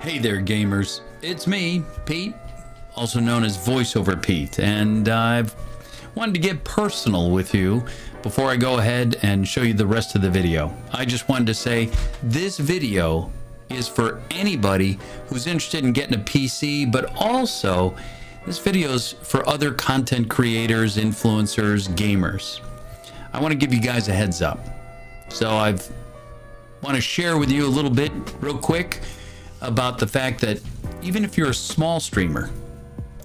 Hey there, gamers. It's me, Pete, also known as VoiceOver Pete, and I've wanted to get personal with you before I go ahead and show you the rest of the video. I just wanted to say this video is for anybody who's interested in getting a PC, but also this video is for other content creators, influencers, gamers. I want to give you guys a heads up. So I want to share with you a little bit real quick about the fact that even if you're a small streamer,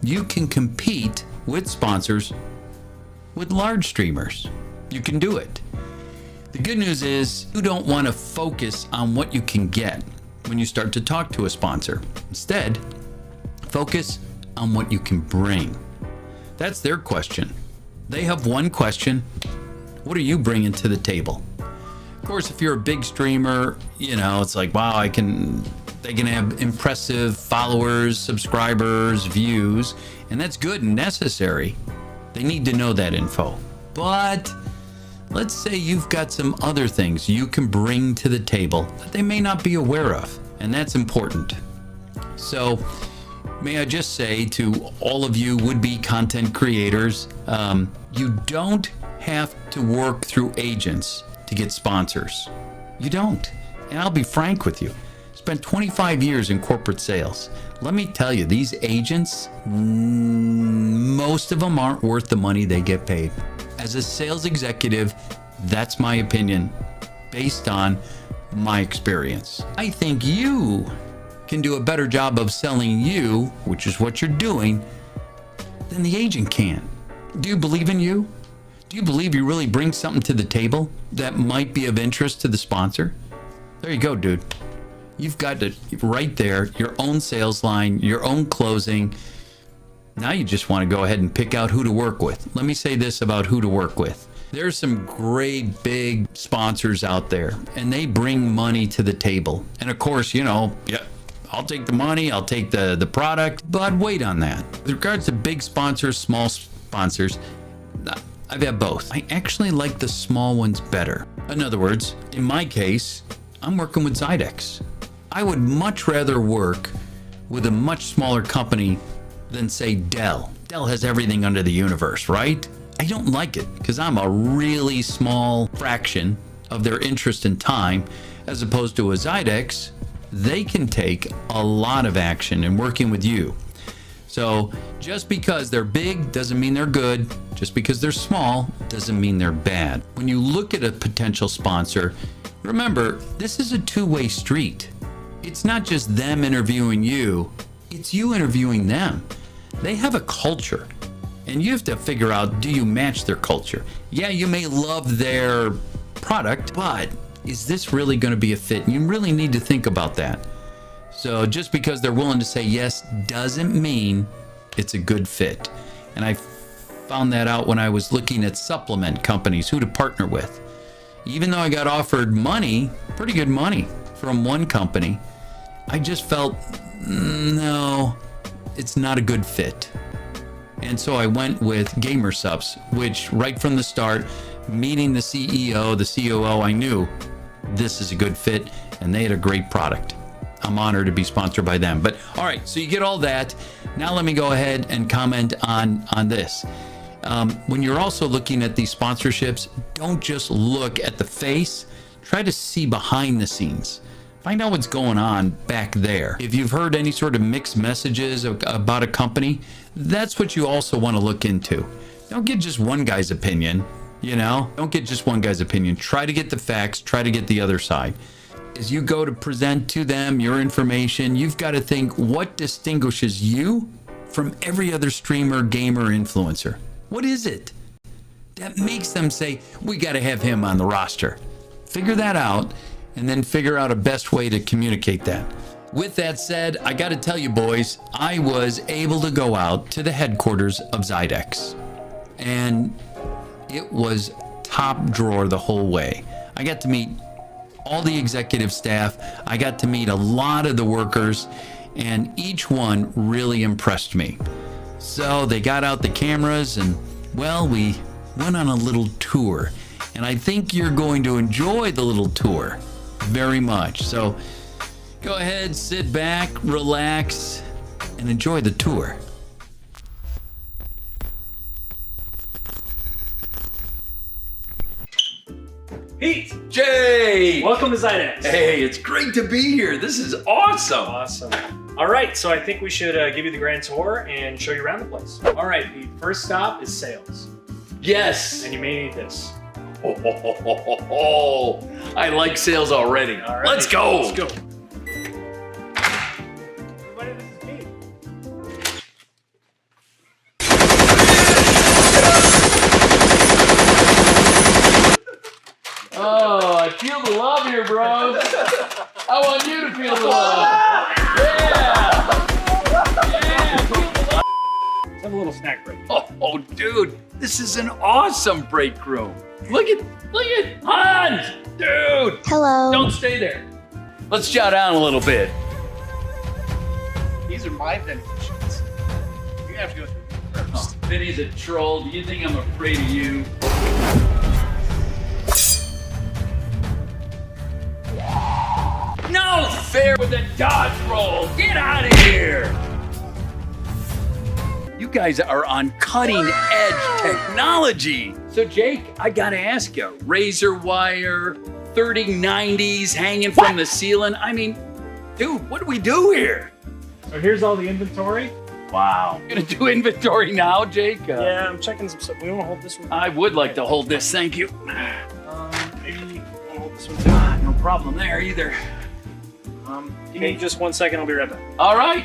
you can compete with sponsors with large streamers. You can do it. The good news is you don't want to focus on what you can get when you start to talk to a sponsor. Instead, focus on what you can bring. That's their question. They have one question. What are you bringing to the table? Of course, if you're a big streamer, you know, it's like, wow, they can have impressive followers, subscribers, views, and that's good and necessary. They need to know that info. But let's say you've got some other things you can bring to the table that they may not be aware of, and that's important. So may I just say to all of you would-be content creators, you don't have to work through agents to get sponsors. You don't. And I'll be frank with you. Spent 25 years in corporate sales. Let me tell you, these agents, most of them aren't worth the money they get paid. As a sales executive, that's my opinion based on my experience. I think you can do a better job of selling you, which is what you're doing, than the agent can. Do you believe in you? Do you believe you really bring something to the table that might be of interest to the sponsor? There you go, dude. You've got to, right there, your own sales line, your own closing. Now you just want to go ahead and pick out who to work with. Let me say this about who to work with. There's some great big sponsors out there, and they bring money to the table. And of course, you know, yeah, I'll take the money, I'll take the product, but wait on that. With regards to big sponsors, small sponsors, I've had both. I actually like the small ones better. In other words, in my case, I'm working with Zydex. I would much rather work with a much smaller company than, say, Dell. Dell has everything under the universe, right? I don't like it because I'm a really small fraction of their interest and time, as opposed to a Zydex. They can take a lot of action in working with you. So just because they're big doesn't mean they're good. Just because they're small doesn't mean they're bad. When you look at a potential sponsor, remember, this is a two-way street. It's not just them interviewing you, it's you interviewing them. They have a culture, and you have to figure out, do you match their culture? Yeah, you may love their product, but is this really going to be a fit? And you really need to think about that. So just because they're willing to say yes doesn't mean it's a good fit. And I found that out when I was looking at supplement companies, who to partner with. Even though I got offered money, pretty good money from one company, I just felt, no, it's not a good fit. And so I went with GamerSupps, which right from the start, meeting the CEO, the COO, I knew this is a good fit, and they had a great product. I'm honored to be sponsored by them. But all right, so you get all that. Now let me go ahead and comment on this. When you're also looking at these sponsorships, don't just look at the face. Try to see behind the scenes. Find out what's going on back there. If you've heard any sort of mixed messages about a company, that's what you also want to look into. Don't get just one guy's opinion, you know? Don't get just one guy's opinion. Try to get the facts. Try to get the other side. As you go to present to them your information, you've got to think, what distinguishes you from every other streamer, gamer, influencer? What is it that makes them say, we got to have him on the roster? Figure that out, and then figure out a best way to communicate that. With that said, I got to tell you, boys, I was able to go out to the headquarters of Zydex, and it was top drawer the whole way. I got to meet all the executive staff. I got to meet a lot of the workers, and each one really impressed me. So they got out the cameras, and well, we went on a little tour, and I think you're going to enjoy the little tour very much. So Go ahead, sit back, relax, and enjoy the tour. Pete! Jay! Welcome to Zydex. Hey, it's great to be here. This is awesome. Awesome. All right, so I think we should give you the grand tour and show you around the place. All right, Pete, first stop is sales. Yes. And you may need this. Oh, I like sales already. All right. Let's go. Let's go. Everybody, this is Pete. Oh, I feel the love here, bros. I want you to feel the love. Yeah, feel the love. Let's have a little snack break. Oh, dude, this is an awesome break room. Look at Hans, dude. Hello. Don't stay there. Let's jot down a little bit. These are my vending machines. You have to go through them first. Vinny's a troll. Do you think I'm afraid of you? No fair with the dodge roll. Get out of here. You guys are on cutting edge technology. So Jake, I gotta ask you, razor wire, 3090s hanging from the ceiling. I mean, dude, what do we do here? So here's all the inventory. Wow. Gonna do inventory now, Jake? Yeah, I'm checking some stuff. We want to hold this one. I would like to hold this, thank you. Maybe you want to hold this one too. No problem there either. Give me just 1 second, I'll be right back. All right.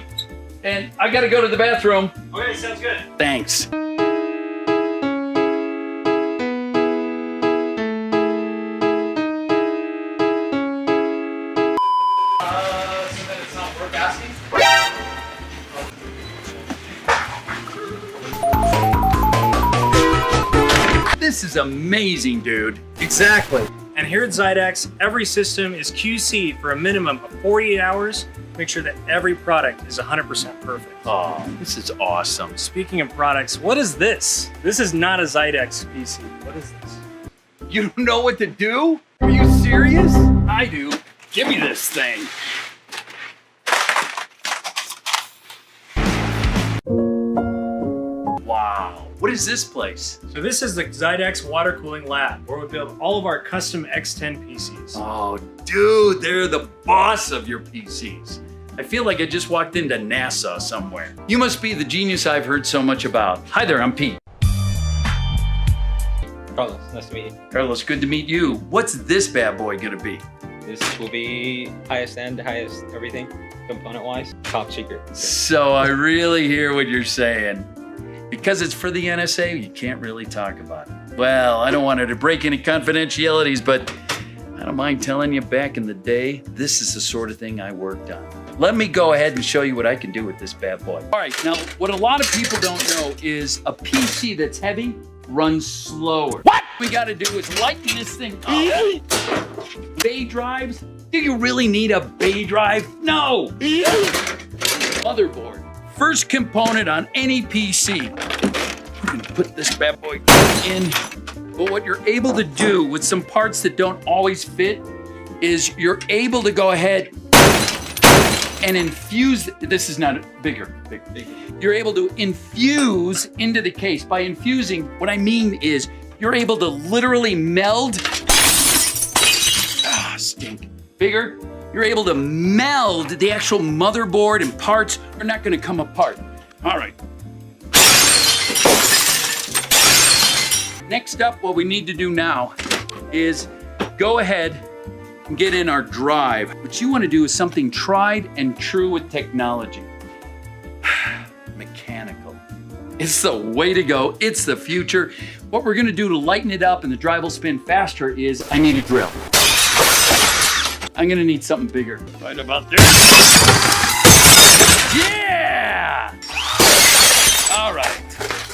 And I gotta go to the bathroom. Okay, sounds good. Thanks. So that it's not worth asking? This is amazing, dude. Exactly. And here at Zydex, every system is QC'd for a minimum of 48 hours. Make sure that every product is 100% perfect. Oh, this is awesome. Speaking of products, what is this? This is not a Zydex PC. What is this? You don't know what to do? Are you serious? I do. Give me this thing. Wow. What is this place? So this is the Zydex water cooling lab, where we build all of our custom X10 PCs. Oh, dude, they're the boss of your PCs. I feel like I just walked into NASA somewhere. You must be the genius I've heard so much about. Hi there, I'm Pete. Carlos, nice to meet you. Carlos, good to meet you. What's this bad boy gonna be? This will be highest end, highest everything, component-wise, top secret. So I really hear what you're saying. Because it's for the NSA, you can't really talk about it. Well, I don't want it to break any confidentialities, but I don't mind telling you, back in the day, this is the sort of thing I worked on. Let me go ahead and show you what I can do with this bad boy. All right, now, what a lot of people don't know is a PC that's heavy runs slower. What we gotta do is lighten this thing up. Bay drives? Do you really need a bay drive? No! Motherboard. First component on any PC. We're gonna put this bad boy in. But what you're able to do with some parts that don't always fit is you're able to go ahead and infuse. This is not bigger. You're able to infuse into the case. By infusing, what I mean is you're able to literally meld. Stink. Bigger. You're able to meld the actual motherboard, and parts are not going to come apart. All right. Next up, what we need to do now is go ahead and get in our drive. What you want to do is something tried and true with technology. Mechanical. It's the way to go. It's the future. What we're going to do to lighten it up and the drive will spin faster is I need a drill. I'm gonna need something bigger. Right about there. Yeah! All right,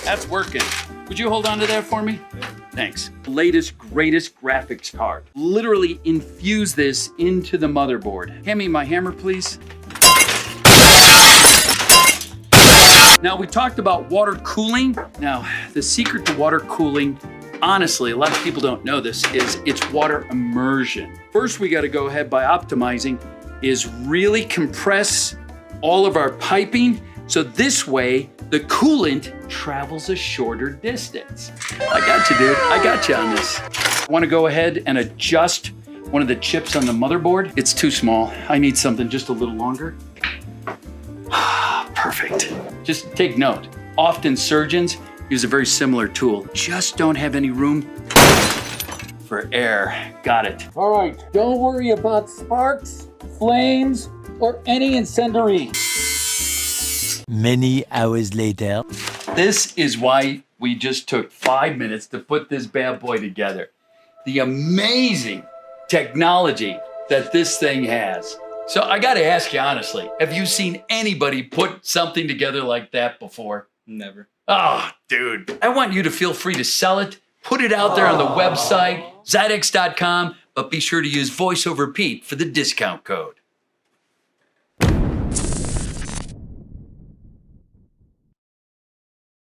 that's working. Would you hold on to that for me? Thanks. Latest, greatest graphics card. Literally infuse this into the motherboard. Hand me my hammer, please. Now, we talked about water cooling. Now, the secret to water cooling, honestly, a lot of people don't know this, is it's water immersion. First, we gotta go ahead by optimizing is really compress all of our piping, so this way the coolant travels a shorter distance. I got you, dude. I got you on this. I want to go ahead and adjust one of the chips on the motherboard. It's too small. I need something just a little longer. Perfect. Just take note. Often surgeons use a very similar tool. Just don't have any room for air. Got it. All right, don't worry about sparks, flames, or any incendiary. Many hours later. This is why we just took 5 minutes to put this bad boy together. The amazing technology that this thing has. So I gotta ask you honestly, have you seen anybody put something together like that before? Never. Oh, dude. I want you to feel free to sell it, put it out there on the website, Zydex.com, but be sure to use VoiceOver Pete for the discount code.